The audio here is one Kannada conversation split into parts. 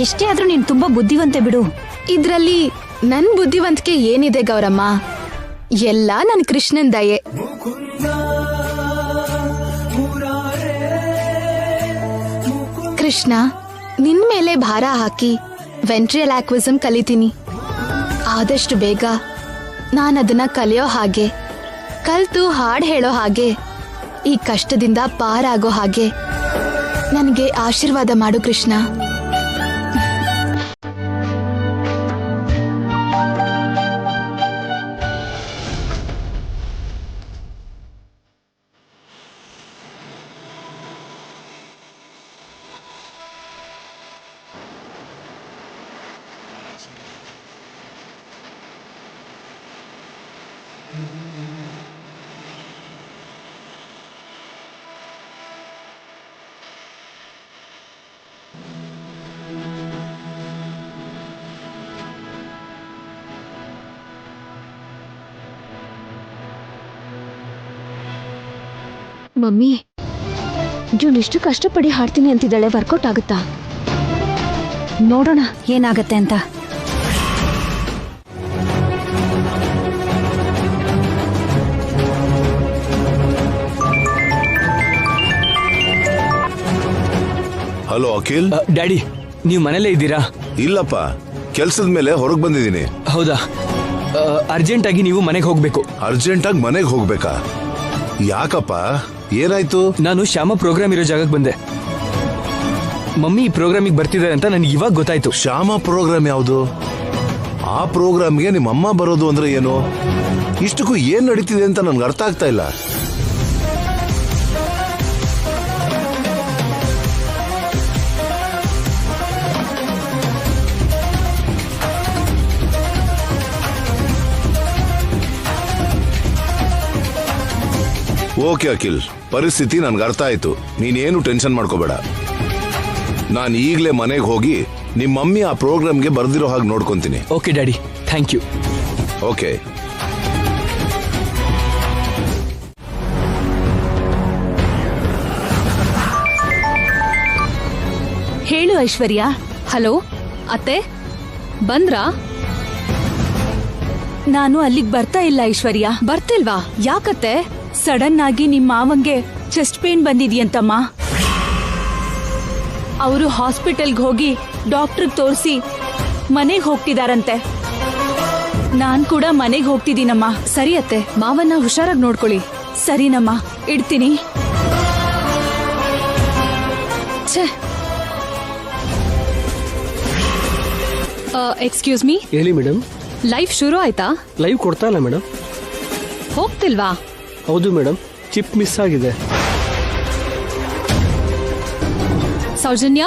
ಎಷ್ಟೇ ಆದ್ರೂ ನೀನ್ ತುಂಬಾ ಬುದ್ಧಿವಂತೆ ಬಿಡು. ಇದ್ರಲ್ಲಿ ನನ್ ಬುದ್ಧಿವಂತಿಕೆ ಏನಿದೆ ಗೌರಮ್ಮ? ಎಲ್ಲ ನನ್ ಕೃಷ್ಣನ್ ದಯೆ. ಕೃಷ್ಣ ನಿನ್ ಮೇಲೆ ಭಾರ ಹಾಕಿ ವೆಂಟ್ರಿಯಲ್ ಆಕ್ವಿಸಮ್ ಕಲಿತೀನಿ. ಆದಷ್ಟು ಬೇಗ ನಾನದನ್ನ ಕಲಿಯೋ ಹಾಗೆ, ಕಲ್ತು ಹಾಡ್ ಹೇಳೋ ಹಾಗೆ, ಈ ಕಷ್ಟದಿಂದ ಪಾರಾಗೋ ಹಾಗೆ ನನಗೆ ಆಶೀರ್ವಾದ ಮಾಡು ಕೃಷ್ಣ. ಮಮ್ಮಿ, ಇವಳಿಷ್ಟು ಕಷ್ಟಪಡಿ ಹಾಡ್ತೀನಿ ಅಂತಿದ್ದಾಳೆ, ವರ್ಕೌಟ್ ಆಗುತ್ತಾ? ನೋಡೋಣ ಏನಾಗತ್ತೆ ಅಂತ. ಹಲೋ ಅಖಿಲ್. ಡ್ಯಾಡಿ, ನೀವು ಮನೇಲೇ ಇದ್ದೀರಾ? ಇಲ್ಲಪ್ಪ, ಕೆಲ್ಸದ ಮೇಲೆ ಹೊರಗೆ ಬಂದಿದ್ದೀನಿ. ಹೌದಾ? ಅರ್ಜೆಂಟ್ ಆಗಿ ನೀವು ಮನೆಗೆ ಹೋಗ್ಬೇಕು. ಅರ್ಜೆಂಟ್ ಆಗಿ ಮನೆಗೆ ಹೋಗ್ಬೇಕಾ? ಯಾಕಪ್ಪ, ಏನಾಯ್ತು? ನಾನು ಶ್ಯಾಮ ಪ್ರೋಗ್ರಾಮ್ ಇರೋ ಜಾಗಕ್ಕೆ ಬಂದೆ. ಮಮ್ಮಿ ಈ ಪ್ರೋಗ್ರಾಮಿಗೆ ಬರ್ತಿದ್ದಾರೆ ಅಂತ ನನಗೆ ಇವಾಗ ಗೊತ್ತಾಯ್ತು. ಶ್ಯಾಮ ಪ್ರೋಗ್ರಾಮ್ ಯಾವುದು? ಆ ಪ್ರೋಗ್ರಾಮ್ಗೆ ನಿಮ್ಮ ಅಮ್ಮ ಬರೋದು ಅಂದ್ರೆ ಏನು? ಇಷ್ಟಕ್ಕೂ ಏನ್ ನಡೀತಿದೆ ಅಂತ ನನ್ಗೆ ಅರ್ಥ ಆಗ್ತಾ ಇಲ್ಲ. ಓಕೆ ಅಖಿಲ್, ಪರಿಸ್ಥಿತಿ ನನ್ಗೆ ಅರ್ಥ ಆಯ್ತು. ನೀನೇನು ಟೆನ್ಷನ್ ಮಾಡ್ಕೋಬೇಡ. ನಾನು ಈಗಲೇ ಮನೆಗೆ ಹೋಗಿ ನಿಮ್ಮ ಮಮ್ಮಿ ಆ ಪ್ರೋಗ್ರಾಮ್ಗೆ ಬರ್ದಿರೋ ಹಾಗೆ ನೋಡ್ಕೊಂತೀನಿ. Okay daddy, thank you. Okay. ಹೇಳು ಐಶ್ವರ್ಯ. ಹಲೋ ಅತ್ತೆ, ಬಂದ್ರಾ? ನಾನು ಅಲ್ಲಿಗೆ ಬರ್ತಾ ಇಲ್ಲ ಐಶ್ವರ್ಯ. ಬರ್ತಿಲ್ವಾ? ಯಾಕತ್ತೆ? ಸಡನ್ ಆಗಿ ನಿಮ್ಮ ಮಾವಂಗೆ ಚೆಸ್ಟ್ ಪೇನ್ ಬಂದಿದ್ಯಂತಮ್ಮ. ಅವರು ಹಾಸ್ಪಿಟಲ್ಗೆ ಹೋಗಿ ಡಾಕ್ಟರ್ಗೆ ತೋರಿಸಿ ಮನೆಗೆ ಹೋಗ್ತಿದಾರಂತೆ. ನಾನ್ ಕೂಡ ಮನೆಗೆ ಹೋಗ್ತಿದ್ದೀನಮ್ಮ. ಸರಿ ಅತ್ತೆ, ಮಾವನ್ನ ಹುಷಾರಾಗಿ ನೋಡ್ಕೊಳ್ಳಿ. ಸರಿನಮ್ಮ, ಇಡ್ತೀನಿ. ಛೇ, ಎಕ್ಸ್ಕ್ಯೂಸ್ ಮೀ. ಹೇಳಿ ಮೇಡಮ್. ಲೈವ್ ಶುರು ಆಯ್ತಾ? ಲೈವ್ ಕೊಡ್ತಾ ಇಲ್ಲ ಮೇಡಮ್. ಹೋಗ್ತಿಲ್ವಾ? ಹೌದು ಮೇಡಮ್, ಚಿಪ್ ಮಿಸ್ ಆಗಿದೆ. ಸೌಜನ್ಯ,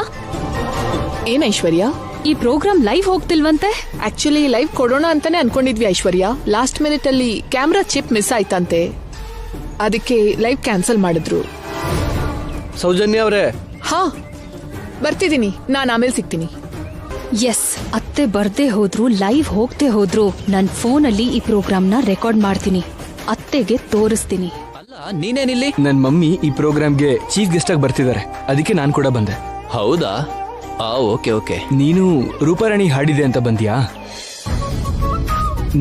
ಏನ್ ಐಶ್ವರ್ಯ? ಈ ಪ್ರೋಗ್ರಾಮ್ ಲೈವ್ ಹೋಗ್ತಿಲ್ವಂತೆ? ಆಕ್ಚುಲಿ ಲೈವ್ ಕೊಡೋಣ ಅಂತಾನೆ ಅನ್ಕೊಂಡಿದ್ವಿ ಐಶ್ವರ್ಯ. ಲಾಸ್ಟ್ ಮಿನಿಟ್ ಅಲ್ಲಿ ಕ್ಯಾಮ್ರಾ ಚಿಪ್ ಮಿಸ್ ಆಯ್ತಂತೆ, ಅದಕ್ಕೆ ಲೈವ್ ಕ್ಯಾನ್ಸಲ್ ಮಾಡಿದ್ರು. ಸೌಜನ್ಯ ಅವರೇ. ಹಾ, ಬರ್ತಿದ್ದೀನಿ. ನಾನು ಆಮೇಲೆ ಸಿಗ್ತೀನಿ. ಎಸ್, ಅತ್ತೆ ಬರ್ದೇ ಹೋದ್ರು, ಲೈವ್ ಹೋಗ್ತೇ ಹೋದ್ರು, ನನ್ ಫೋನಲ್ಲಿ ಈ ಪ್ರೋಗ್ರಾಮ್ನ ರೆಕಾರ್ಡ್ ಮಾಡ್ತೀನಿ, ಅತ್ತೆಗೆ ತೋರಿಸ್ತೀನಿ. ಅಲ್ಲ, ನೀನೇನಿಲ್ಲಿ? ನನ್ನ ಮಮ್ಮಿ ಈ ಪ್ರೋಗ್ರಾಮ್ಗೆ ಚೀಫ್ ಗೆಸ್ಟ್ ಆಗಿ ಬರ್ತಿದ್ದಾರೆ, ಅದಕ್ಕೆ ನಾನು ಕೂಡ ಬಂದೆ. ಹೌದಾ? Okay okay. ನೀನು ರೂಪಾರಾಣಿ ಹಾಡಿದೆ ಅಂತ ಬಂದ್ಯಾ?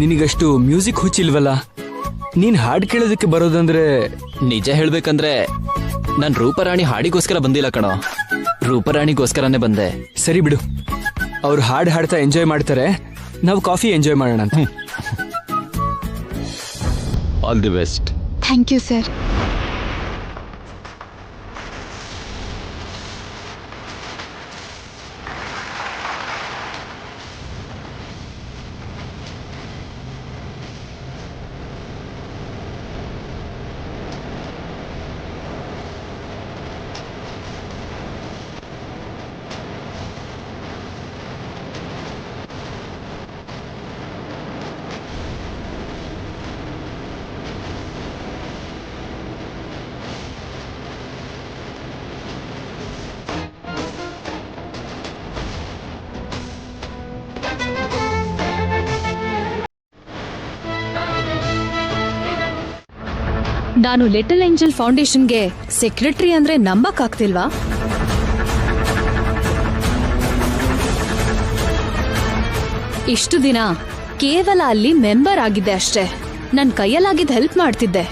ನಿನಗಷ್ಟು ಮ್ಯೂಸಿಕ್ ಹುಚ್ಚಿಲ್ವಲ್ಲ? ನೀನ್ ಹಾಡ್ ಕೇಳೋದಕ್ಕೆ ಬರೋದಂದ್ರೆ? ನಿಜ ಹೇಳ್ಬೇಕಂದ್ರೆ ನಾನ್ ರೂಪರಾಣಿ ಹಾಡಿಗೋಸ್ಕರ ಬಂದಿಲ್ಲ ಕಣೋ, ರೂಪರಾಣಿಗೋಸ್ಕರನೇ ಬಂದೆ. ಸರಿ ಬಿಡು, ಅವ್ರು ಹಾಡ್ ಹಾಡ್ತಾ ಎಂಜಾಯ್ ಮಾಡ್ತಾರೆ, ನಾವು ಕಾಫಿ ಎಂಜಾಯ್ ಮಾಡೋಣ ಅಂತ. All the best. Thank you sir. ನಾನು ಲಿಟಲ್ ಏಂಜಲ್ ಫೌಂಡೇಶನ್ಗೆ ಸೆಕ್ರೆಟರಿ ಅಂದ್ರೆ ನಂಬಕ್ ಆಗ್ತಿಲ್ವಾ? ಇಷ್ಟು ದಿನ ಕೇವಲ ಅಲ್ಲಿ ಮೆಂಬರ್ ಆಗಿದ್ದೆ ಅಷ್ಟೇ. ನನ್ ಕೈಯಲ್ಲಾಗಿದ್ದ ಹೆಲ್ಪ್ ಮಾಡ್ತಿದ್ದೆ.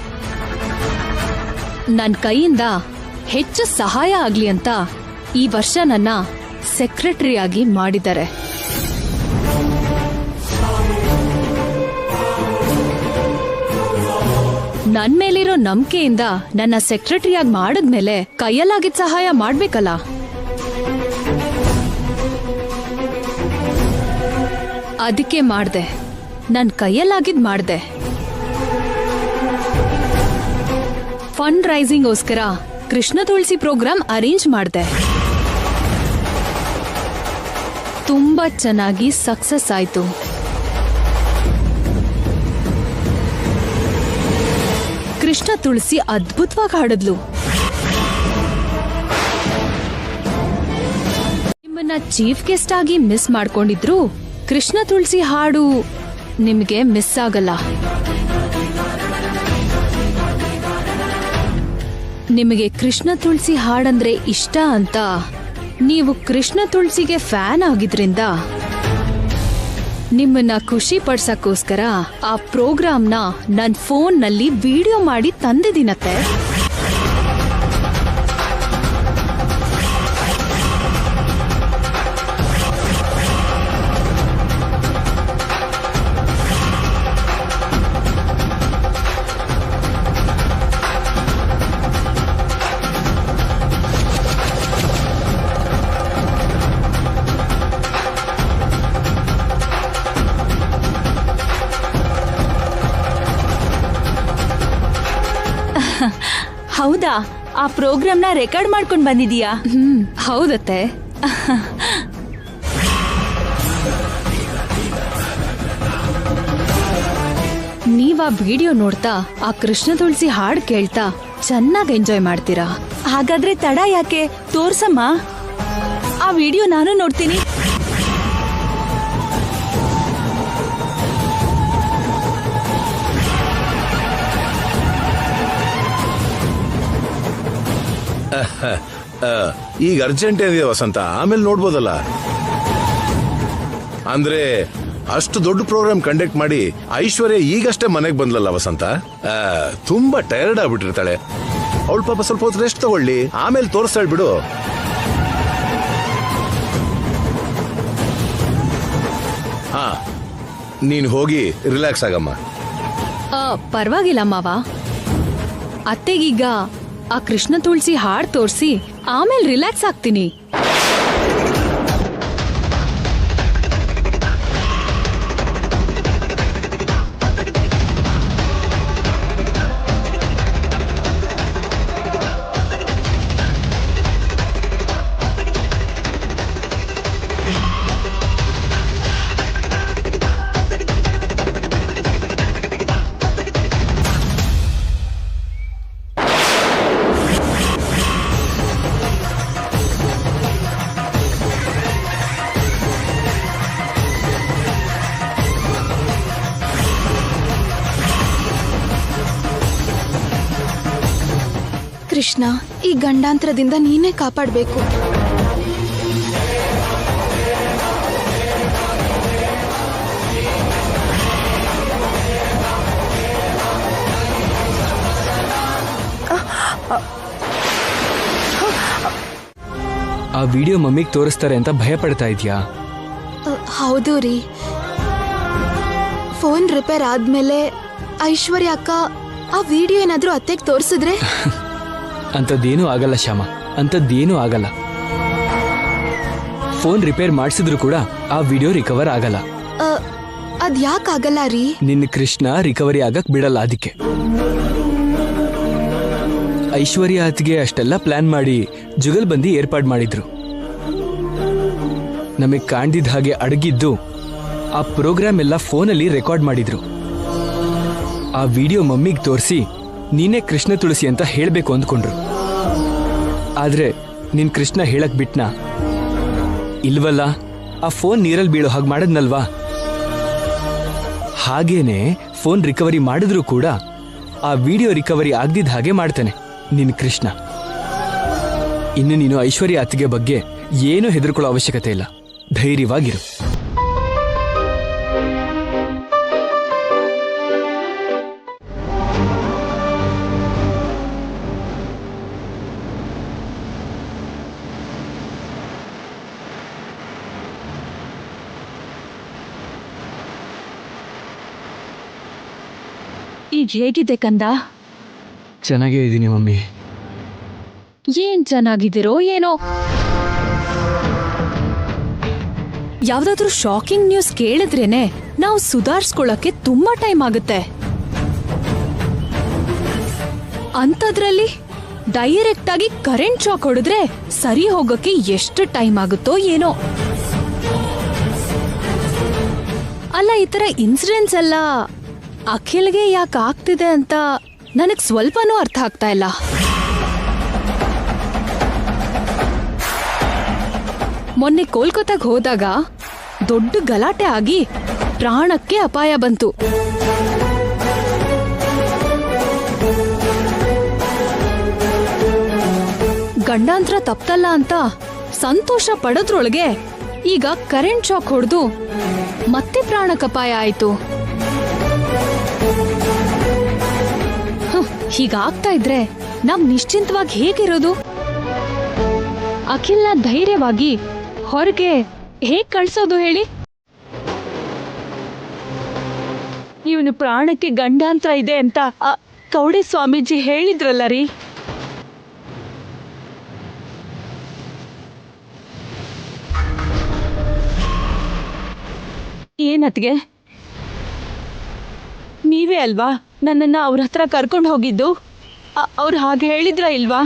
ನನ್ ಕೈಯಿಂದ ಹೆಚ್ಚು ಸಹಾಯ ಆಗ್ಲಿ ಅಂತ ಈ ವರ್ಷ ನನ್ನ ಸೆಕ್ರೆಟರಿಯಾಗಿ ಮಾಡಿದ್ದಾರೆ. ನನ್ ಮೇಲಿರೋ ನಂಬಿಕೆಯಿಂದ ನನ್ನ ಸೆಕ್ರೆಟರಿಯಾಗಿ ಮಾಡಿದ್ಮೇಲೆ ಕೈಯಲ್ಲಾಗಿದ್ದ ಸಹಾಯ ಮಾಡ್ಬೇಕಲ್ಲ. ಅದಕ್ಕೆ ಮಾಡ್ದೆ, ನನ್ ಕೈಯಲ್ಲಾಗಿದ್ ಮಾಡ್ದೆ. ಫಂಡ್ ರೈಸಿಂಗ್ಗೋಸ್ಕರ ಕೃಷ್ಣ ತುಳಸಿ ಪ್ರೋಗ್ರಾಮ್ ಅರೇಂಜ್ ಮಾಡ್ದೆ. ತುಂಬಾ ಚೆನ್ನಾಗಿ ಸಕ್ಸಸ್ ಆಯ್ತು. ಕೃಷ್ಣ ತುಳಸಿ ಅದ್ಭುತವಾಗಿ ಹಾಡಿದ್ಲು. ನಿಮ್ಮನ್ನ ಚೀಫ್ ಗೆಸ್ಟ್ ಆಗಿ ಮಿಸ್ ಮಾಡ್ಕೊಂಡಿದ್ರು, ಕೃಷ್ಣ ತುಳಸಿ ಹಾಡು ನಿಮ್ಗೆ ಮಿಸ್ ಆಗಲ್ಲ. ನಿಮಗೆ ಕೃಷ್ಣ ತುಳಸಿ ಹಾಡಂದ್ರೆ ಇಷ್ಟ ಅಂತ ನೀವು ಕೃಷ್ಣ ತುಳಸಿಗೆ ಫ್ಯಾನ್ ಆಗಿದ್ರಿಂದ ನಿಮ್ಮನ್ನ ಖುಷಿ ಪಡ್ಸಕ್ಕೋಸ್ಕರ ಆ ಪ್ರೋಗ್ರಾಮ್ನ ನನ್ ಫೋನ್ನಲ್ಲಿ ವಿಡಿಯೋ ಮಾಡಿ ತಂದಿದ್ದೀನತ್ತೆ. ಹೌದಾ? ಆ ಪ್ರೋಗ್ರಾಮ್ನ ರೆಕಾರ್ಡ್ ಮಾಡ್ಕೊಂಡ್ ಬಂದಿದೀಯಾ? ಹೌದತ್ತೆ. ನೀವ್ ಆ ವಿಡಿಯೋ ನೋಡ್ತಾ ಆ ಕೃಷ್ಣ ತುಳಸಿ ಹಾಡ್ ಕೇಳ್ತಾ ಚೆನ್ನಾಗಿ ಎಂಜಾಯ್ ಮಾಡ್ತೀರಾ. ಹಾಗಾದ್ರೆ ತಡ ಯಾಕೆ, ತೋರ್ಸಮ್ಮ. ಆ ವಿಡಿಯೋ ನಾನು ನೋಡ್ತೀನಿ. ಈಗ ಅರ್ಜೆಂಟ್ ಏನಿದೆ ವಸಂತ, ಆಮೇಲೆ ನೋಡ್ಬೋದಲ್ಲ. ಅಂದ್ರೆ ಅಷ್ಟು ದೊಡ್ಡ ಪ್ರೋಗ್ರಾಮ್ ಕಂಡಕ್ಟ್ ಮಾಡಿ ಐಶ್ವರ್ಯ ಈಗಷ್ಟೇ ಮನೆಗೆ ಬಂದ್ಲಲ್ಲ ವಸಂತ. ತುಂಬಾ ಟೈರ್ಡ್ ಆಗ್ಬಿಟ್ಟಿರ್ತಾಳೆ. ಅವಳು ಪಾಪ ಸ್ವಲ್ಪ ಹೊತ್ತು ರೆಸ್ಟ್ ತಗೊಳ್ಳಿ, ಆಮೇಲೆ ತೋರಿಸ್ತಾಳೆ ಬಿಡು. ಹಾ, ನೀನ್ ಹೋಗಿ ರಿಲ್ಯಾಕ್ಸ್ ಆಗಮ್ಮ. ಪರವಾಗಿಲ್ಲ ಮಾವ. ಅತ್ತೆಗೀಗ ಆ ಕೃಷ್ಣ ತುಳಸಿ ಹಾಡ್ ತೋರಿಸಿ ಆಮೇಲೆ ರಿಲ್ಯಾಕ್ಸ್ ಆಗ್ತೀನಿ. ಕೃಷ್ಣ, ಈ ಗಂಡಾಂತರದಿಂದ ನೀನೇ ಕಾಪಾಡಬೇಕು. ಆ ವಿಡಿಯೋ ಮಮ್ಮಿಗೆ ತೋರಿಸ್ತಾರೆ ಅಂತ ಭಯ ಪಡ್ತಾ ಇದೆಯಾ? ಹೌದು ರೀ. ಫೋನ್ ರಿಪೇರ್ ಆದ್ಮೇಲೆ ಐಶ್ವರ್ಯ ಅಕ್ಕ ಆ ವಿಡಿಯೋ ಏನಾದ್ರೂ ಅತ್ತೆಗೆ ತೋರಿಸಿದ್ರೆ? ಅಂಥದ್ದೇನೂ ಆಗಲ್ಲ ಶ್ಯಾಮ, ಅಂಥದ್ದೇನೂ ಆಗಲ್ಲ. ಫೋನ್ ರಿಪೇರ್ ಮಾಡಿಸಿದ್ರು ಕೂಡ ಆ ವಿಡಿಯೋ ರಿಕವರ್ ಆಗಲ್ಲ. ಅದ್ ಯಾಕಾಗಲ್ಲ ರೀ? ನಿನ್ನ ಕೃಷ್ಣ ರಿಕವರಿ ಆಗಕ್ ಬಿಡಲ್ಲ. ಅದಕ್ಕೆ ಐಶ್ವರ್ಯ ಅತ್ತಿಗೆ ಅಷ್ಟೆಲ್ಲ ಪ್ಲಾನ್ ಮಾಡಿ ಜುಗಲ್ಬಂದಿ ಏರ್ಪಾಡು ಮಾಡಿದ್ರು. ನಮಗ್ ಕಾಣ್ದಿದ್ದ ಹಾಗೆ ಅಡಗಿದ್ದು ಆ ಪ್ರೋಗ್ರಾಮ್ ಎಲ್ಲ ಫೋನಲ್ಲಿ ರೆಕಾರ್ಡ್ ಮಾಡಿದ್ರು. ಆ ವಿಡಿಯೋ ಮಮ್ಮಿಗೆ ತೋರಿಸಿ ನೀನೇ ಕೃಷ್ಣ ತುಳಸಿ ಅಂತ ಹೇಳ್ಬೇಕು ಅಂದ್ಕೊಂಡ್ರು. ಆದ್ರೆ ನಿನ್ ಕೃಷ್ಣ ಹೇಳಕ್ ಬಿಟ್ನಾ? ಇಲ್ವಲ್ಲ, ಆ ಫೋನ್ ನೀರಲ್ಲಿ ಬೀಳೋ ಹಾಗೆ ಮಾಡದ್ನಲ್ವಾ? ಹಾಗೇನೆ ಫೋನ್ ರಿಕವರಿ ಮಾಡಿದ್ರು ಕೂಡ ಆ ವಿಡಿಯೋ ರಿಕವರಿ ಆಗ್ದಿದ್ದ ಹಾಗೆ ಮಾಡ್ತಾನೆ ನಿನ್ ಕೃಷ್ಣ. ಇನ್ನು ನೀನು ಐಶ್ವರ್ಯ ಅತ್ತಿಗೆ ಬಗ್ಗೆ ಏನೂ ಹೆದರ್ಕೊಳ್ಳೋ ಅವಶ್ಯಕತೆ ಇಲ್ಲ. ಧೈರ್ಯವಾಗಿರು. ಈಗ ಹೇಗಿದೆ ಕಂದ? ಚೆನ್ನಾಗೇ ಇದ್ದೀನಿ ಮಮ್ಮಿ. ಏನ್ ಚೆನ್ನಾಗಿದ್ದೀರೋ ಏನೋ. ಯಾವ್ದಾದ್ರೂ ಶಾಕಿಂಗ್ ನ್ಯೂಸ್ ಕೇಳಿದ್ರೇನೆ ನಾವು ಸುಧಾರಿಸ್ಕೊಳ್ಳಕ್ಕೆ ತುಂಬಾ ಟೈಮ್ ಆಗುತ್ತೆ. ಅಂಥದ್ರಲ್ಲಿ ಡೈರೆಕ್ಟ್ ಆಗಿ ಕರೆಂಟ್ ಶಾಕ್ ಹೊಡೆದ್ರೆ ಸರಿ ಹೋಗಕ್ಕೆ ಎಷ್ಟು ಟೈಮ್ ಆಗುತ್ತೋ ಏನೋ. ಅಲ್ಲ, ಈ ತರ ಇನ್ಸಿಡೆಂಟ್ಸ್ ಎಲ್ಲ ಅಖಿಲ್ಗೆ ಯಾಕೆ ಆಗ್ತಿದೆ ಅಂತ ನನಗ್ ಸ್ವಲ್ಪನೂ ಅರ್ಥ ಆಗ್ತಾ ಇಲ್ಲ. ಮೊನ್ನೆ ಕೋಲ್ಕತ್ತಾಗ ಹೋದಾಗ ದೊಡ್ಡ ಗಲಾಟೆ ಆಗಿ ಪ್ರಾಣಕ್ಕೆ ಅಪಾಯ ಬಂತು. ಗಂಡಾಂತರ ತಪ್ಪಲ್ಲ ಅಂತ ಸಂತೋಷ ಪಡೋದ್ರೊಳಗೆ ಈಗ ಕರೆಂಟ್ ಶಾಕ್ ಹೊಡೆದು ಮತ್ತೆ ಪ್ರಾಣಕ್ಕಪಾಯ ಆಯ್ತು. ಹೀಗಾಗ್ತಾ ಇದ್ರೆ ನಾವ್ ನಿಶ್ಚಿಂತವಾಗಿ ಹೇಗಿರೋದು? ಅಖಿಲ್ನ ಧೈರ್ಯವಾಗಿ ಹೊರಗೆ ಹೇಗ್ ಕಳ್ಸೋದು ಹೇಳಿ? ಇವನು ಪ್ರಾಣಕ್ಕೆ ಗಂಡಾಂತರ ಇದೆ ಅಂತ ಕೌಡೆ ಸ್ವಾಮೀಜಿ ಹೇಳಿದ್ರಲ್ಲ ರೀ. ಏನತ್ಗೆ, ನೀವೇ ಅಲ್ವಾ ನನ್ನನ್ನು ಅವ್ರ ಹತ್ರ ಕರ್ಕೊಂಡು ಹೋಗಿದ್ದು? ಅವ್ರು ಹಾಗೆ ಹೇಳಿದ್ರ ಇಲ್ವಾ?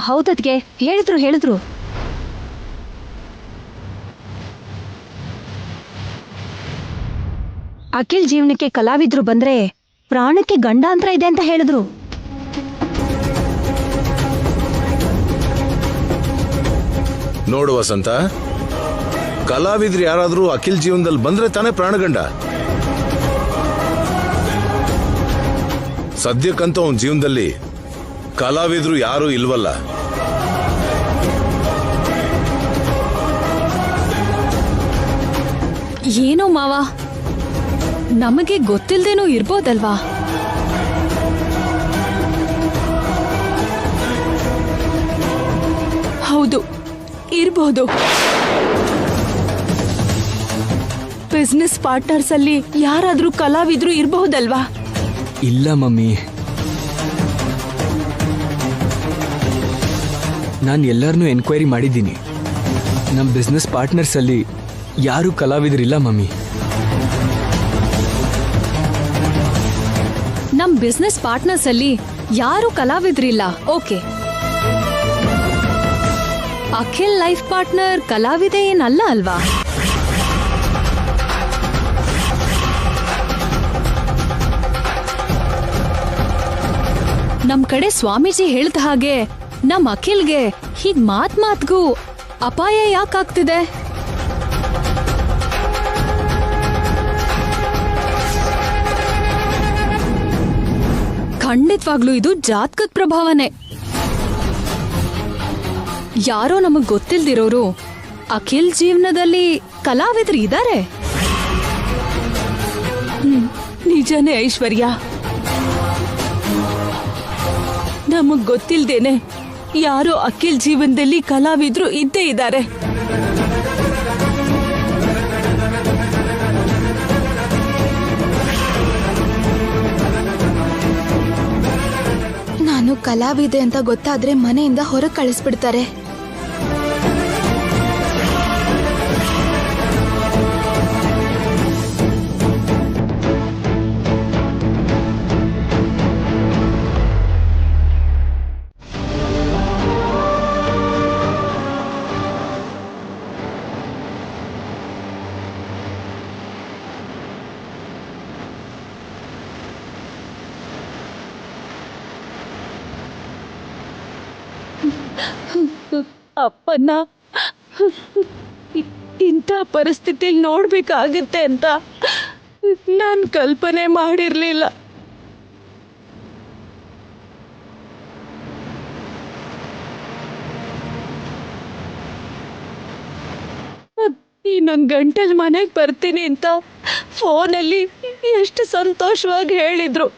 ಹೌದದ್ಗೆ, ಹೇಳಿದ್ರು. ಅಖಿಲ್ ಜೀವನಕ್ಕೆ ಕಲಾವಿದ್ರು ಬಂದ್ರೆ ಪ್ರಾಣಕ್ಕೆ ಗಂಡಾಂತರ ಇದೆ ಅಂತ ಹೇಳಿದ್ರು. ನೋಡು ವಸಂತ, ಕಲಾವಿದ್ರು ಯಾರಾದ್ರೂ ಅಖಿಲ್ ಜೀವನದಲ್ಲಿ ಬಂದ್ರೆ ತಾನೇ ಪ್ರಾಣಗಂಡ. ಸದ್ಯಕ್ಕಂತೂ ಅವನ ಜೀವನದಲ್ಲಿ ಕಲಾವಿದ್ರು ಯಾರೂ ಇಲ್ವಲ್ಲ. ಏನೋ ಮಾವ, ನಮಗೆ ಗೊತ್ತಿಲ್ದೇನೂ ಇರ್ಬೋದಲ್ವಾ? ಹೌದು, ಇರ್ಬೋದು. ಬಿಸ್ನೆಸ್ ಪಾರ್ಟ್ನರ್ಸ್ ಅಲ್ಲಿ ಯಾರಾದ್ರೂ ಕಲಾವಿದ್ರು ಇರಬಹುದಲ್ವಾ? ಇಲ್ಲ ಮಮ್ಮಿ, ನಾನು ಎಲ್ಲರನ್ನೂ ಎನ್ಕ್ವೈರಿ ಮಾಡಿದ್ದೀನಿ. ನಮ್ಮ ಬಿಸ್ನೆಸ್ ಪಾರ್ಟ್ನರ್ಸ್ ಅಲ್ಲಿ ಯಾರೂ ಕಲಾವಿದರಿಲ್ಲ ಮಮ್ಮಿ. ನಮ್ ಬಿಸ್ನೆಸ್ ಪಾರ್ಟ್ನರ್ಸ್ ಅಲ್ಲಿ ಯಾರು ಕಲಾವಿದ್ರಿಲ್ಲ, ಓಕೆ. ಅಖಿಲ್ ಲೈಫ್ ಪಾರ್ಟ್ನರ್ ಕಲಾವಿದೆ ಏನಲ್ಲ ಅಲ್ವಾ? ನಮ್ ಕಡೆ ಸ್ವಾಮೀಜಿ ಹೇಳ್ದ ಹಾಗೆ ನಮ್ ಅಖಿಲ್ಗೆ ಹೀಗ್ ಮಾತ್ಗೂ ಅಪಾಯ ಯಾಕಾಗ್ತಿದೆ? ಖಂಡಿತವಾಗ್ಲೂ ಇದು ಜಾತಕದ ಪ್ರಭಾವನೆ. ಯಾರೋ ನಮಗ್ ಗೊತ್ತಿಲ್ದಿರೋರು ಅಖಿಲ್ ಜೀವನದಲ್ಲಿ ಕಲಾವಿದ್ರು ಇದ್ದಾರೆ. ನಿಜನೇ ಐಶ್ವರ್ಯ, ನಮಗ್ ಗೊತ್ತಿಲ್ದೇನೆ ಯಾರೋ ಅಖಿಲ್ ಜೀವನದಲ್ಲಿ ಕಲಾವಿದ್ರು ಇದ್ದೇ ಇದ್ದಾರೆ. ನಾನು ಕಲಾವಿದೆ ಅಂತ ಗೊತ್ತಾದ್ರೆ ಮನೆಯಿಂದ ಹೊರಗೆ ಕಳಿಸ್ಬಿಡ್ತಾರೆ. ಅಪ್ಪನ್ನ ಇಂಥ ಪರಿಸ್ಥಿತಿಯಲ್ಲಿ ನೋಡ್ಬೇಕಾಗತ್ತೆ ಅಂತ ನಾನು ಕಲ್ಪನೆ ಮಾಡಿರ್ಲಿಲ್ಲ. ಇನ್ನೊಂದು ಗಂಟೆಲಿ ಮನೆಗೆ ಬರ್ತೀನಿ ಅಂತ ಫೋನಲ್ಲಿ ಎಷ್ಟು ಸಂತೋಷವಾಗಿ ಹೇಳಿದ್ರು.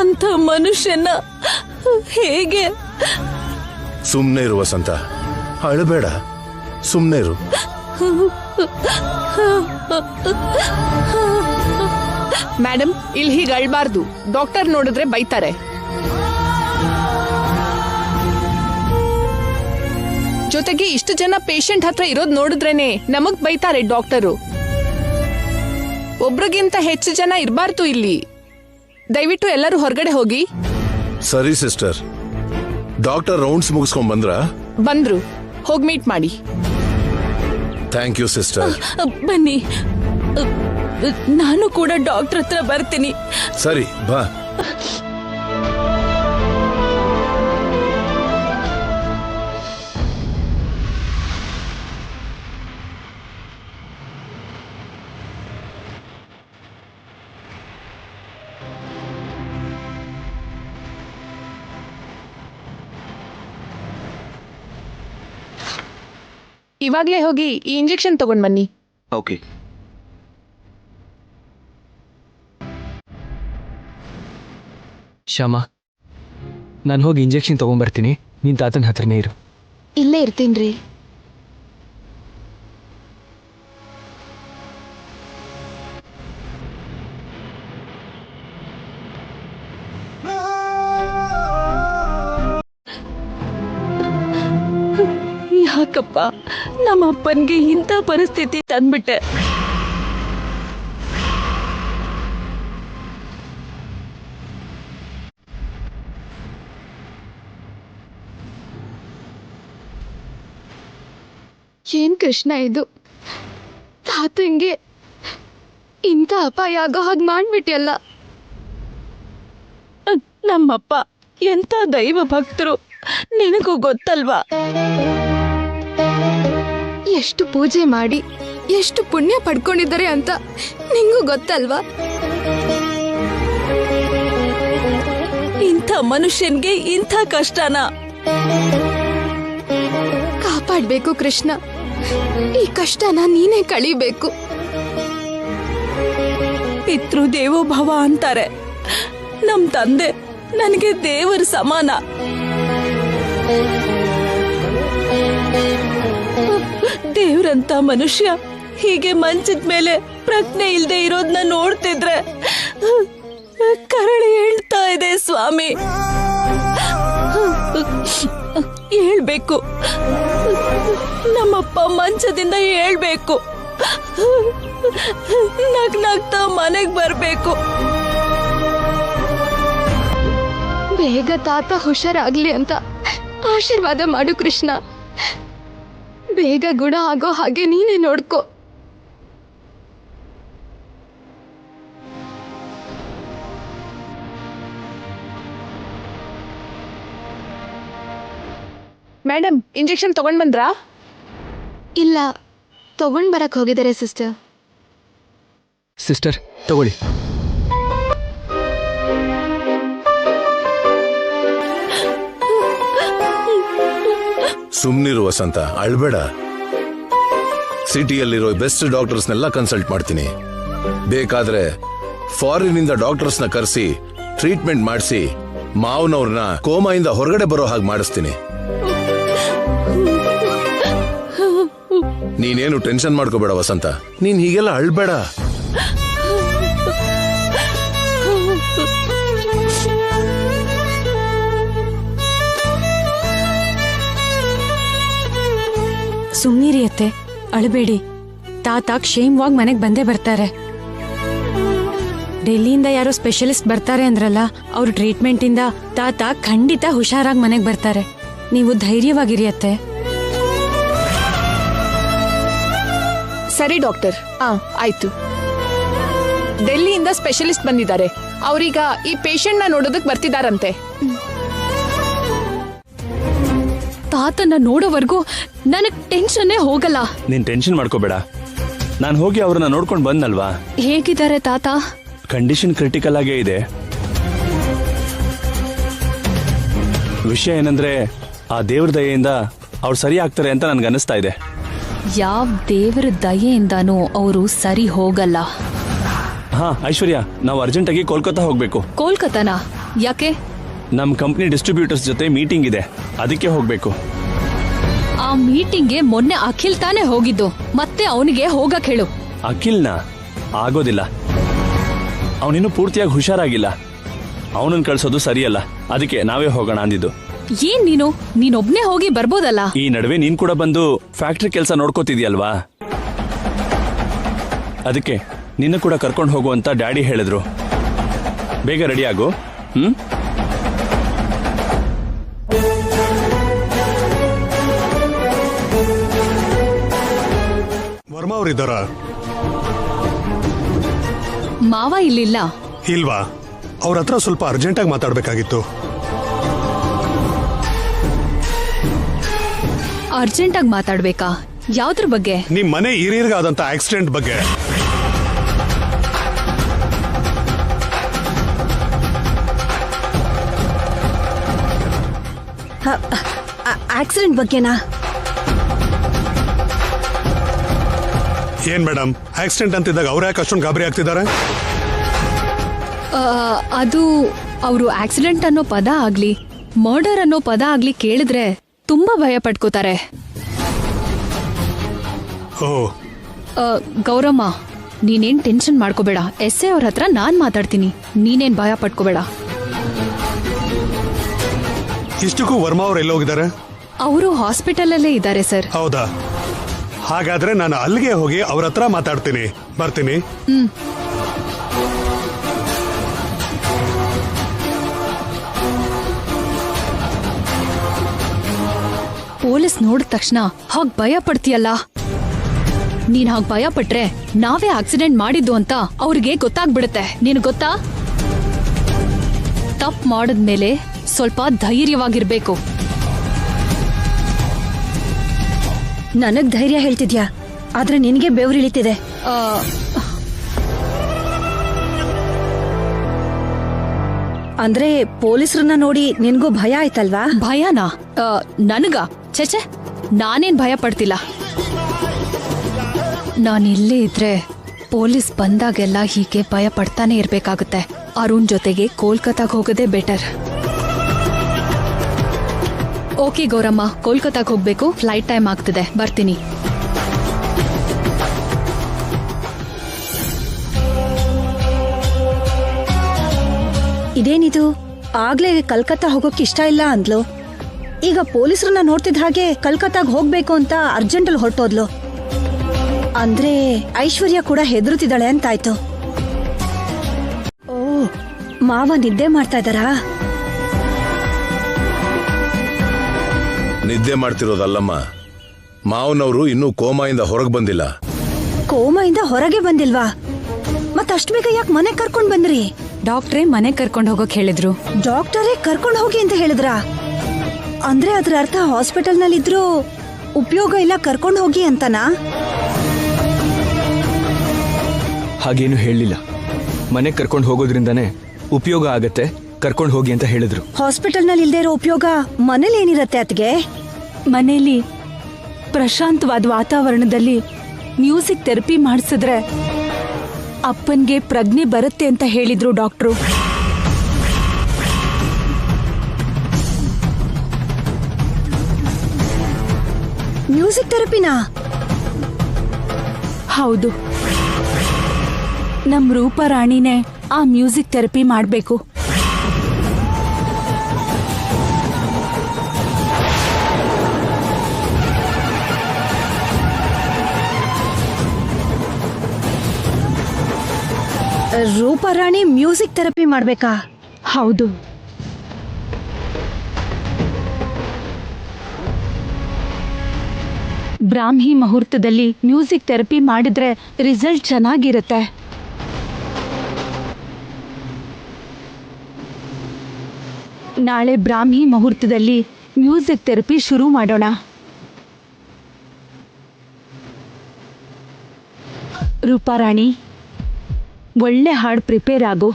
ಅಂತ ಮನುಷ್ಯನ ಹೇಗೆ? ಸುಮ್ಮನೆ ಇರುವ ವಸಂತ, ಅಳಬೇಡ, ಸುಮ್ಮನೆ ಇರು. ಮೇಡಮ್, ಇಲ್ಲಿ ಹೀಗೆ ಅಳ್ಬಾರ್ದು. ಡಾಕ್ಟರ್ ನೋಡಿದ್ರೆ ಬೈತಾರೆ. ಜೊತೆಗೆ ಇಷ್ಟು ಜನ ಪೇಷಂಟ್ ಹತ್ರ ಇರೋದ್ ನೋಡಿದ್ರೇನೆ ನಮಗ್ ಬೈತಾರೆ ಡಾಕ್ಟರು. ಒಬ್ರಿಗಿಂತ ಹೆಚ್ಚು ಜನ ಇರಬಾರ್ದು ಇಲ್ಲಿ. ದಯವಿಟ್ಟು ಎಲ್ಲರೂ ಹೊರಗಡೆ ಹೋಗಿ. ಸರಿ ಸಿಸ್ಟರ್. ಡಾಕ್ಟರ್ ರೌಂಡ್ಸ್ ಮುಗಿಸ್ಕೊಂಡ್ ಬಂದ್ರು. ಹೋಗಿ ಮೀಟ್ ಮಾಡಿ. Thank you sister. ಬನ್ನಿ, ನಾನು ಕೂಡ ಡಾಕ್ಟರ್ ಹತ್ರ ಬರ್ತೀನಿ. ಸರಿ ಬಾ. ಇವಾಗ್ಲೇ ಹೋಗಿ ಈ ಇಂಜೆಕ್ಷನ್ ತಗೊಂಡ್ ಬನ್ನಿ. ಓಕೆ. ಶ್ಯಾಮ, ನಾನು ಹೋಗಿ ಇಂಜೆಕ್ಷನ್ ತಗೊಂಡ್ಬರ್ತೀನಿ. ನಿನ್ ತಾತನ ಹತ್ರನೇ ಇರು. ಇಲ್ಲೇ ಇರ್ತೀನ್ರಿ. ಯಾಕಪ್ಪ ನಮ್ಮ ಅಪ್ಪನ್ಗೆ ಇಂಥ ಪರಿಸ್ಥಿತಿ ತಂದ್ಬಿಟ್ಟೆ? ಏನ್ ಕೃಷ್ಣ ಇದು? ತಾತಂಗೆ ಇಂಥ ಅಪಾಯ ಆಗೋ ಹಾಗೆ ಮಾಡ್ಬಿಟ್ಟಿಯಲ್ಲ. ನಮ್ಮಪ್ಪ ಎಂಥ ದೈವ ಭಕ್ತರು, ನಿನಗೂ ಗೊತ್ತಲ್ವಾ? ಎಷ್ಟು ಪೂಜೆ ಮಾಡಿ ಎಷ್ಟು ಪುಣ್ಯ ಪಡ್ಕೊಂಡಿದ್ದಾರೆ ಅಂತ ನಿಂಗೂ ಗೊತ್ತಲ್ವಾ? ಇಂಥ ಮನುಷ್ಯನ್ಗೆ ಇಂಥ ಕಷ್ಟನ? ಕಾಪಾಡ್ಬೇಕು ಕೃಷ್ಣ. ಈ ಕಷ್ಟನ ನೀನೇ ಕಳಿಬೇಕು. ಪಿತೃ ದೇವೋಭವ ಅಂತಾರೆ. ನಮ್ ತಂದೆ ನನಗೆ ದೇವರ ಸಮಾನ. ದೇವ್ರಂತ ಮನುಷ್ಯ ಹೀಗೆ ಮಂಚದ ಮೇಲೆ ಪ್ರಜ್ಞೆ ಇಲ್ದೆ ಇರೋದನ್ನ ನೋಡ್ತಿದ್ರೆ ಕರಳು ಹೇಳ್ತಾ ಇದೆ ಸ್ವಾಮಿ. ಹೇಳ್ಬೇಕು, ನಮ್ಮಪ್ಪ ಮಂಚದಿಂದ ಹೇಳ್ಬೇಕು, ನಗ್ನಗ್ತಾ ಮನೆಗ್ ಬರ್ಬೇಕು. ಬೇಗ ತಾತ ಹುಷಾರಾಗ್ಲಿ ಅಂತ ಆಶೀರ್ವಾದ ಮಾಡು ಕೃಷ್ಣ. ಬೇಗ ಗುಣ ಆಗೋ ಹಾಗೆ ನೀನೇ ನೋಡ್ಕೋ. ಮೇಡಮ್, ಇಂಜೆಕ್ಷನ್ ತಗೊಂಡ್ ಬಂದ್ರಾ? ಇಲ್ಲ, ತಗೊಂಡ್ ಬರಕ್ ಹೋಗಿದ್ದಾರೆ ಸಿಸ್ಟರ್. ಸಿಸ್ಟರ್ ತಗೊಳ್ಳಿ. ಸುಮ್ನಿರು ವಸಂತ, ಅಳ್ಬೇಡ. ಸಿಟಿಯಲ್ಲಿರೋ ಬೆಸ್ಟ್ ಡಾಕ್ಟರ್ಸ್ನೆಲ್ಲ ಕನ್ಸಲ್ಟ್ ಮಾಡ್ತೀನಿ. ಬೇಕಾದ್ರೆ ಫಾರಿನ್ ಇಂದ ಡಾಕ್ಟರ್ಸ್ನ ಕರೆಸಿ ಟ್ರೀಟ್ಮೆಂಟ್ ಮಾಡಿಸಿ ಮಾವನವ್ರನ್ನ ಕೋಮಾಯಿಂದ ಹೊರಗಡೆ ಬರೋ ಹಾಗೆ ಮಾಡಿಸ್ತೀನಿ. ನೀನೇನು ಟೆನ್ಷನ್ ಮಾಡ್ಕೋಬೇಡ ವಸಂತ. ನೀನ್ ಹೀಗೆಲ್ಲ ಅಳ್ಬೇಡ. ಸುಮ್ನಿರಿ ಅತ್ತೆ, ಅಳಬೇಡಿ. ತಾತ ಕ್ಷೇಮವಾಗಿ ಮನೆಗೆ ಬಂದೇ ಬರ್ತಾರೆ. ಡೆಲ್ಲಿಯಿಂದ ಯಾರೋ ಸ್ಪೆಷಲಿಸ್ಟ್ ಬರ್ತಾರೆ ಅಂದ್ರಲ್ಲ, ಅವ್ರ ಟ್ರೀಟ್ಮೆಂಟ್ ಇಂದ ತಾತ ಖಂಡಿತ ಹುಷಾರಾಗಿ ಮನೆಗೆ ಬರ್ತಾರೆ. ನೀವು ಧೈರ್ಯವಾಗಿರಿ ಅತ್ತೆ. ಸರಿ ಡಾಕ್ಟರ್. ಆಯ್ತು. ಡೆಲ್ಲಿಯಿಂದ ಸ್ಪೆಷಲಿಸ್ಟ್ ಬಂದಿದ್ದಾರೆ. ಅವ್ರೀಗ ಈ ಪೇಷಂಟ್ ನ ನೋಡೋದಕ್ ಬರ್ತಿದಾರಂತೆ. ತಾತನ ನೋಡೋವರೆಗೂ ನನಗ್ ಟೆನ್ಷನ್ನೇ ಹೋಗಲ್ಲ. ನೀನ್ ಟೆನ್ಷನ್ ಮಾಡ್ಕೋಬೇಡ. ನಾನು ಹೋಗಿ ಅವ್ರನ್ನ ನೋಡ್ಕೊಂಡು ಬಂದಲ್ವಾ. ಹೇಗಿದ್ದಾರೆ ತಾತ? ಕಂಡೀಷನ್ ಕ್ರಿಟಿಕಲ್ ಆಗೇ ಇದೆ. ವಿಷಯ ಏನಂದ್ರೆ ಆ ದೇವ್ರ ದಯೆಯಿಂದ ಅವ್ರು ಸರಿ ಆಗ್ತಾರೆ ಅಂತ ನನ್ಗೆ ಅನಿಸ್ತಾ ಇದೆ. ಯಾವ ದೇವರ ದಯೆಯಿಂದಾನೂ ಅವರು ಸರಿ ಹೋಗಲ್ಲ. ಹಾ ಐಶ್ವರ್ಯ, ನಾವು ಅರ್ಜೆಂಟಾಗಿ ಕೋಲ್ಕತ್ತಾ ಹೋಗ್ಬೇಕು. ಕೋಲ್ಕತ್ತಾನಾ? ಯಾಕೆ? ನಮ್ ಕಂಪ್ನಿ ಡಿಸ್ಟ್ರಿಬ್ಯೂಟರ್ಸ್ ಜೊತೆ ಮೀಟಿಂಗ್ ಇದೆ, ಅದಕ್ಕೆ ಹೋಗ್ಬೇಕು. ಆ ಮೀಟಿಂಗ್ಗೆ ಮೊನ್ನೆ ಅಖಿಲ್ ತಾನೇ ಹೋಗಿದ್ದು, ಮತ್ತೆ ಅವನಿಗೆ ಹೋಗಕ್ ಹೇಳು. ಅಖಿಲ್ನ ಆಗೋದಿಲ್ಲ, ಅವನಿನ್ನೂ ಪೂರ್ತಿಯಾಗಿ ಹುಷಾರಾಗಿಲ್ಲ. ಅವನನ್ನ ಕಳ್ಸೋದು ಸರಿಯಲ್ಲ, ಅದಕ್ಕೆ ನಾವೇ ಹೋಗೋಣ ಅಂದಿದ್ದು. ಏನ್ ನೀನೊಬ್ನೇ ಹೋಗಿ ಬರ್ಬೋದಲ್ಲ. ಈ ನಡುವೆ ನೀನ್ ಕೂಡ ಬಂದು ಫ್ಯಾಕ್ಟ್ರಿ ಕೆಲಸ ನೋಡ್ಕೋತಿದ್ಯಲ್ವಾ, ಅದಕ್ಕೆ ನಿನ್ನ ಕೂಡ ಕರ್ಕೊಂಡು ಹೋಗು ಅಂತ ಡ್ಯಾಡಿ ಹೇಳಿದ್ರು. ಬೇಗ ರೆಡಿ ಆಗು. ವರ್ಮಾ ಅವರಿದ್ದಾರ? ಮಾವ ಇಲ್ಲಿಲ್ಲ. ಇಲ್ವಾ? ಅವ್ರ ಹತ್ರ ಸ್ವಲ್ಪ ಅರ್ಜೆಂಟಾಗಿ ಮಾತಾಡ್ಬೇಕಾಗಿತ್ತು. ಅರ್ಜೆಂಟಾಗಿ ಮಾತಾಡ್ಬೇಕಾ? ಯಾವ್ದ್ರ ಬಗ್ಗೆ? ನಿಮ್ ಮನೆ ಹಿರಿಯರ್ಗಾದಂತ ಆಕ್ಸಿಡೆಂಟ್ ಬಗ್ಗೆ. ಆಕ್ಸಿಡೆಂಟ್ ಬಗ್ಗೆನಾ? ಏನ್ ಮೇಡಮ್, ಆಕ್ಸಿಡೆಂಟ್ ಅಂತಿದ್ದಾಗ ಅವ್ರ ಯಾಕೆ ಅಷ್ಟೊಂದು ಗಾಬರಿ ಆಗ್ತಿದ್ದಾರೆ? ಅದು ಅವರು ಆಕ್ಸಿಡೆಂಟ್ ಅನ್ನೋ ಪದ ಆಗ್ಲಿ, ಮರ್ಡರ್ ಅನ್ನೋ ಪದ ಆಗ್ಲಿ ಕೇಳಿದ್ರೆ ತುಂಬಾ ಭಯ ಪಡ್ಕೋತಾರೆ. ಓ, ಗೌರಮ್ಮ, ನೀನೇನ್ ಟೆನ್ಷನ್ ಮಾಡ್ಕೋಬೇಡ. ಎಸ್ ಅವ್ರ ಹತ್ರ ನಾನ್ ಮಾತಾಡ್ತೀನಿ, ನೀನೇನ್ ಭಯ ಪಡ್ಕೋಬೇಡ. ಇಷ್ಟಕ್ಕೂ ವರ್ಮಾ ಅವ್ರು ಎಲ್ಲೋಗಿದ್ದಾರೆ? ಅವರು ಹಾಸ್ಪಿಟಲ್ ಅಲ್ಲೇ ಇದ್ದಾರೆ ಸರ್. ಹೌದಾ? ಹಾಗಾದ್ರೆ ನಾನು ಅಲ್ಲಿಗೆ ಹೋಗಿ ಅವ್ರ ಹತ್ರ ಮಾತಾಡ್ತೀನಿ. ಬರ್ತೀನಿ. ಪೊಲೀಸ್ ನೋಡಿದ ತಕ್ಷಣ ಹಾಗ್ ಭಯ ಪಡ್ತೀಯಲ್ಲ, ನೀನ್ ಹಾಗ್ ಭಯ ಪಟ್ರೆ ನಾವೇ ಆಕ್ಸಿಡೆಂಟ್ ಮಾಡಿದ್ದು ಅಂತ ಅವ್ರಿಗೆ ಗೊತ್ತಾಗ್ಬಿಡುತ್ತೆ. ನೀನ್ ಗೊತ್ತಾ? ತಪ್ಪು ಮಾಡಿದ್ಮೇಲೆ ಸ್ವಲ್ಪ ಧೈರ್ಯವಾಗಿರ್ಬೇಕು. ನನಗ್ ಧೈರ್ಯ ಹೇಳ್ತಿದ್ಯಾ, ಆದ್ರೆ ನಿನ್ಗೆ ಬೆವರಿಳಿತಿದೆ. ಅಂದ್ರೆ ಪೊಲೀಸರನ್ನ ನೋಡಿ ನಿನ್ಗೂ ಭಯ ಆಯ್ತಲ್ವಾ? ಭಯನಾ? ನನಗ? ಛೆಛೆ, ನಾನೇನ್ ಭಯ ಪಡ್ತಿಲ್ಲ. ನಾನಿಲ್ಲೇ ಇದ್ರೆ ಪೊಲೀಸ್ ಬಂದಾಗೆಲ್ಲ ಹೀಗೆ ಭಯ ಪಡ್ತಾನೆ ಇರ್ಬೇಕಾಗುತ್ತೆ. ಅರುಣ್ ಜೊತೆಗೆ ಕೋಲ್ಕತ್ತಾಗ್ ಹೋಗೋದೇ ಬೆಟರ್. ಓಕೆ ಗೌರಮ್ಮ, ಕೋಲ್ಕತ್ತಾಗ್ ಹೋಗ್ಬೇಕು, ಫ್ಲೈಟ್ ಟೈಮ್ ಆಗ್ತಿದೆ, ಬರ್ತೀನಿ. ಇದೇನಿದು, ಆಗ್ಲೇ ಕಲ್ಕತ್ತಾ ಹೋಗೋಕೆ ಇಷ್ಟ ಇಲ್ಲ ಅಂದ್ಲು, ಈಗ ಪೊಲೀಸರನ್ನ ನೋಡ್ತಿದ್ ಹಾಗೆ ಕಲ್ಕತ್ತಾಗ್ ಹೋಗ್ಬೇಕು ಅಂತ ಅರ್ಜೆಂಟಲ್ಲಿ ಹೊರಟೋದ್ಲು. ಅಂದ್ರೆ ಐಶ್ವರ್ಯ ಕೂಡ ಹೆದರುತ್ತಿದ್ದಾಳೆ ಅಂತಾಯ್ತು. ಓ, ಮಾವ ನಿದ್ದೆ ಮಾಡ್ತಾ ಇದ್ದಾರಾ? ನಿದ್ದೆ ಮಾಡ್ತಿರೋದಲ್ಲಮ್ಮ, ಮಾವನವರು ಇನ್ನೂ ಕೋಮಾಯಿಂದ ಹೊರಗೆ ಬಂದಿಲ್ಲ. ಕೋಮಾಯಿಂದ ಹೊರಗೆ ಬಂದಿಲ್ವಾ? ಮತ್ತಷ್ಟು ಬೇಗ ಯಾಕೆ ಮನೆ ಕರ್ಕೊಂಡ್ ಬಂದ್ರಿ? ಡಾಕ್ಟ್ರೇ ಮನೆ ಕರ್ಕೊಂಡು ಹೋಗೋಕ್ ಹೇಳಿದ್ರು. ಡಾಕ್ಟರೇ ಕರ್ಕೊಂಡು ಹೋಗಿ ಅಂತ ಹೇಳಿದ್ರಾ? ಅಂದ್ರೆ ಅದ್ರ ಅರ್ಥ ಹಾಸ್ಪಿಟಲ್ ನಲ್ಲಿದ್ರು ಉಪಯೋಗ ಇಲ್ಲ, ಕರ್ಕೊಂಡು ಹೋಗಿ ಅಂತನಾ? ಹಾಗೇನು ಹೇಳಿಲ್ಲ. ಮನೆ ಕರ್ಕೊಂಡು ಹೋಗೋದ್ರಿಂದಾನೇ ಉಪಯೋಗ ಆಗತ್ತೆ, ಕರ್ಕೊಂಡು ಹೋಗಿ ಅಂತ ಹೇಳಿದ್ರು. ಹಾಸ್ಪಿಟಲ್ ನಲ್ಲಿ ಇಲ್ದೇ ಇರೋ ಉಪಯೋಗ ಮನೇಲಿ ಏನಿರತ್ತೆ ಅತ್ಗೆ? ಮನೇಲಿ ಪ್ರಶಾಂತವಾದ ವಾತಾವರಣದಲ್ಲಿ ಮ್ಯೂಸಿಕ್ ಥೆರಪಿ ಮಾಡಿಸಿದ್ರೆ ಅಪ್ಪನ್ಗೆ ಪ್ರಜ್ಞೆ ಬರುತ್ತೆ ಅಂತ ಹೇಳಿದ್ರು ಡಾಕ್ಟ್ರು. ಮ್ಯೂಸಿಕ್ ಥೆರಪಿನಾ? ಹೌದು, ನಮ್ ರೂಪರಾಣಿನೇ ಆ ಮ್ಯೂಸಿಕ್ ಥೆರಪಿ ಮಾಡ್ಬೇಕು. ರೂಪರಾಣಿ ಮ್ಯೂಸಿಕ್ ಥೆರಪಿ ಮಾಡ್ಬೇಕಾ? ಹೌದು. ಬ್ರಾಹ್ಮಿ ಮುಹೂರ್ತದಲ್ಲಿ ಮ್ಯೂಸಿಕ್ ಥೆರಪಿ ಮಾಡಿದ್ರೆ ರಿಸಲ್ಟ್ ಚೆನ್ನಾಗಿರುತ್ತೆ. ನಾಳೆ ಬ್ರಾಹ್ಮಿ ಮುಹೂರ್ತದಲ್ಲಿ ಮ್ಯೂಸಿಕ್ ಥೆರಪಿ ಶುರು ಮಾಡೋಣ. ರೂಪಾರಾಣಿ, ಒಳ್ಳೆ ಹಾಡು ಪ್ರಿಪೇರ್ ಆಗು.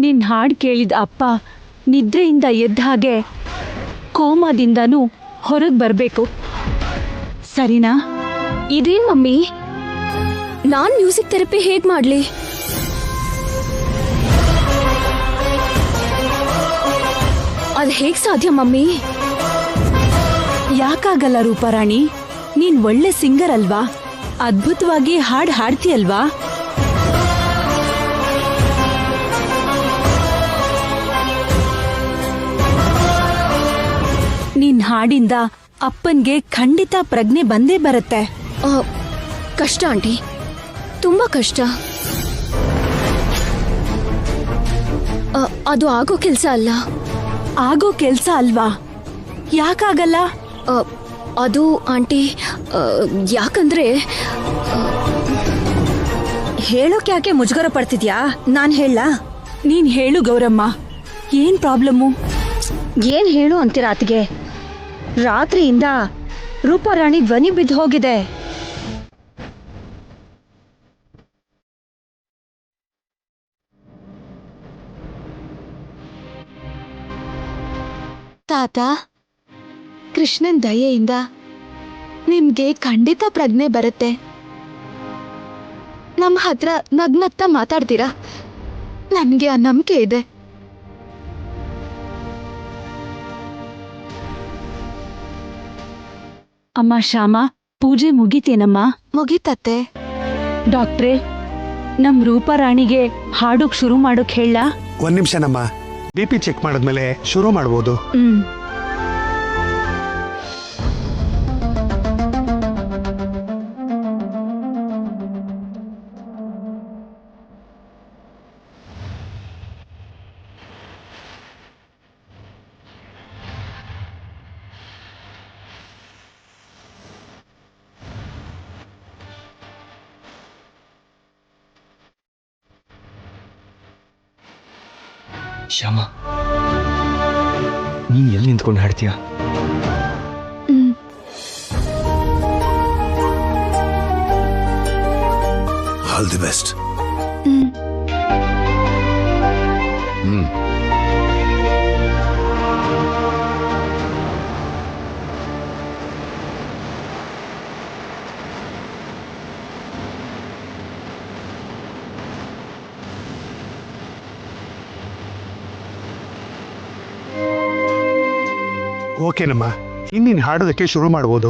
ನಿನ್ನ ಹಾಡು ಕೇಳಿದ ಅಪ್ಪ ನಿದ್ರೆಯಿಂದ ಎದ್ದ ಹಾಗೆ ಕೋಮಾದಿಂದನೂ ಹೊರಗೆ ಬರಬೇಕು, ಸರಿನಾ? ಇದೇನ್ ಮಮ್ಮಿ, ನಾನ್ ಮ್ಯೂಸಿಕ್ ಥೆರಪಿ ಹೇಗ್ ಮಾಡ್ಲಿ? ಅದ್ ಹೇಗ್ ಸಾಧ್ಯ ಮಮ್ಮಿ? ಯಾಕಾಗಲ್ಲ ರೂಪಾರಾಣಿ? ನೀನ್ ಒಳ್ಳೆ ಸಿಂಗರ್ ಅಲ್ವಾ? ಅದ್ಭುತವಾಗಿ ಹಾಡ್ ಹಾಡ್ತೀಯಲ್ವಾ? ನಿನ್ ಹಾಡಿಂದ ಅಪ್ಪನ್ಗೆ ಖಂಡಿತ ಪ್ರಜ್ಞೆ ಬಂದೇ ಬರುತ್ತೆ. ಕಷ್ಟ ಆಂಟಿ, ತುಂಬಾ ಕಷ್ಟ. ಅದು ಆಗೋ ಕೆಲ್ಸ ಅಲ್ಲ. ಆಗೋ ಕೆಲ್ಸ ಅಲ್ವಾ? ಯಾಕಾಗಲ್ಲ? ಅದು ಆಂಟಿ, ಯಾಕಂದ್ರೆ ಹೇಳೋಕ್ ಯಾಕೆ ಮುಜುಗರ ಪಡ್ತಿದ್ಯಾ? ನಾನ್ ಹೇಳಲಾ? ನೀನ್ ಹೇಳು ಗೌರಮ್ಮ, ಏನ್ ಪ್ರಾಬ್ಲಮ್ಮು? ಏನ್ ಹೇಳು ಅಂತೀರ ಅತ್ತಿಗೆ? ರಾತ್ರಿಯಿಂದ ರೂಪಾರಾಣಿ ಧ್ವನಿ ಬಿದ್ದು ಹೋಗಿದೆ. ತಾತ, ಕೃಷ್ಣನ್ ದಯೆಯಿಂದ ನಿಮ್ಗೆ ಖಂಡಿತ ಪ್ರಜ್ಞೆ ಬರುತ್ತೆ. ನಮ್ಮ ಹತ್ರ ನಗ್ನಗ್ತಾ ಮಾತಾಡ್ತೀರಾ? ನನ್ಗೆ ಆ ನಂಬಿಕೆ ಇದೆ. ಅಮ್ಮ ಶ್ಯಾಮ, ಪೂಜೆ ಮುಗಿತೇನಮ್ಮ? ಮುಗಿತತ್ತೆ. ಡಾಕ್ಟ್ರೇ, ನಮ್ ರೂಪಾರಾಣಿಗೆ ಹಾಡೋಕ್ ಶುರು ಮಾಡೋಕ್ ಹೇಳ? ಒಂದ್ ನಿಮಿಷನಮ್ಮ, BP ಚೆಕ್ ಮಾಡಿದ್ಮೇಲೆ ಶುರು ಮಾಡ್ಬೋದು. ಶ್ಯಾಮ, ನೀನ್ ಎಲ್ಲಿ ನಿಂತ್ಕೊಂಡು ಹಾಡ್ತೀಯ? All the best. ಓಕೆನಮ್ಮ, ಇನ್ನೀನ್ ಹಾಡೋದಕ್ಕೆ ಶುರು ಮಾಡ್ಬೋದು.